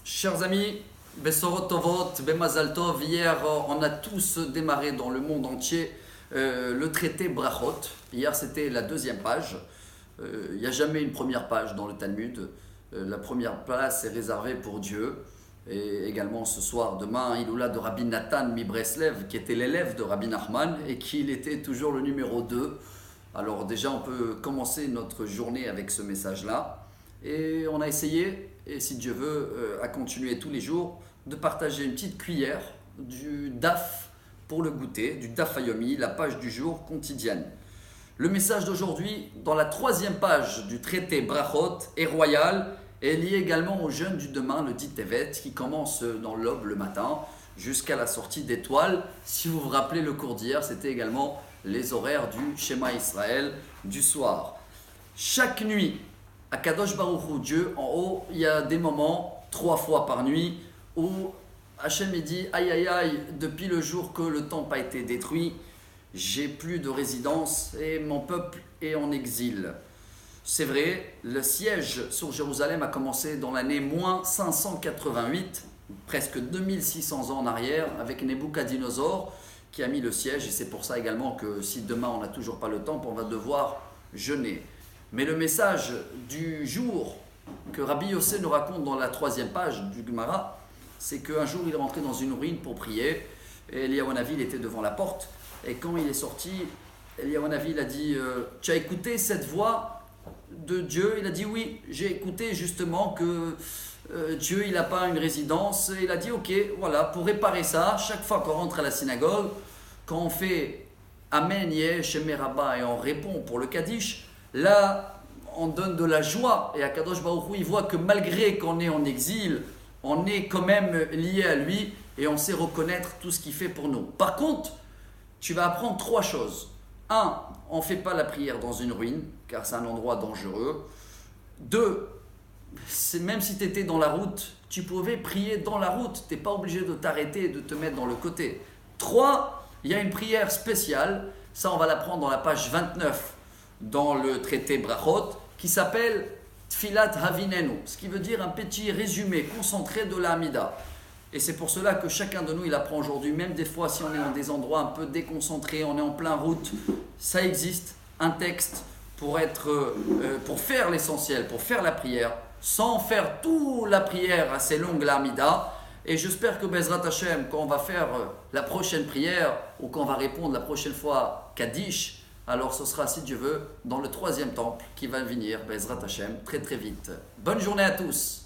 Chers amis, Besorot Tovot, Bemazal Tov, hier on a tous démarré dans le monde entier le traité Brachot. Hier c'était la deuxième page. Il n'y a jamais une première page dans le Talmud. La première place est réservée pour Dieu. Et également ce soir, demain, Iloula de Rabbi Nathan Mibreslev, qui était l'élève de Rabbi Nachman et qui était toujours le numéro 2. Alors déjà on peut commencer notre journée avec ce message-là. Et on a essayé, et si Dieu veut, à continuer tous les jours, de partager une petite cuillère du DAF pour le goûter, du DAF Hayomi, la page du jour quotidienne. Le message d'aujourd'hui, dans la troisième page du traité Brachot, est royal et est lié également au jeûne du demain, le dit Tevet, qui commence dans l'aube le matin jusqu'à la sortie d'étoiles. Si vous vous rappelez le cours d'hier, c'était également les horaires du Shema Israël du soir. Chaque nuit, à Kadosh Baruch Hu, Dieu, en haut, il y a des moments, 3 fois par nuit, où Hachem dit aïe aïe aïe, depuis le jour que le temple a été détruit, j'ai plus de résidence et mon peuple est en exil. C'est vrai, le siège sur Jérusalem a commencé dans l'année moins 588, presque 2600 ans en arrière, avec Nebuchadnezzar qui a mis le siège, et c'est pour ça également que si demain on n'a toujours pas le temple, on va devoir jeûner. Mais le message du jour que Rabbi Yossé nous raconte dans la troisième page du Gemara, c'est qu'un jour il est rentré dans une ruine pour prier, et Eliyahu Hanavi il était devant la porte, et quand il est sorti, Eliyahu Hanavi il a dit tu as écouté cette voix de Dieu? Il a dit oui, j'ai écouté justement que Dieu il n'a pas une résidence, et il a dit ok, voilà, pour réparer ça, chaque fois qu'on rentre à la synagogue, quand on fait Amen Yeh Shemé Rabba et on répond pour le Kaddish, là, on donne de la joie, et Akadosh Baruch Hu, il voit que malgré qu'on est en exil, on est quand même lié à lui et on sait reconnaître tout ce qu'il fait pour nous. Par contre, tu vas apprendre 3 choses. 1, on ne fait pas la prière dans une ruine, car c'est un endroit dangereux. 2, même si tu étais dans la route, tu pouvais prier dans la route, tu n'es pas obligé de t'arrêter et de te mettre dans le côté. 3, il y a une prière spéciale, ça on va l'apprendre dans la page 29 dans le traité Brachot, qui s'appelle Tfilat Havinenu, ce qui veut dire un petit résumé concentré de la Hamida. Et c'est pour cela que chacun de nous il apprend aujourd'hui, même des fois si on est dans des endroits un peu déconcentrés, on est en plein route, ça existe un texte pour faire l'essentiel, pour faire la prière, sans faire toute la prière assez longue, la Hamida. Et j'espère que Bezrat Hashem, quand on va faire la prochaine prière, ou quand on va répondre la prochaine fois Kaddish, alors ce sera, si Dieu veut, dans le 3e temple qui va venir, Bezrat Hashem, très très vite. Bonne journée à tous!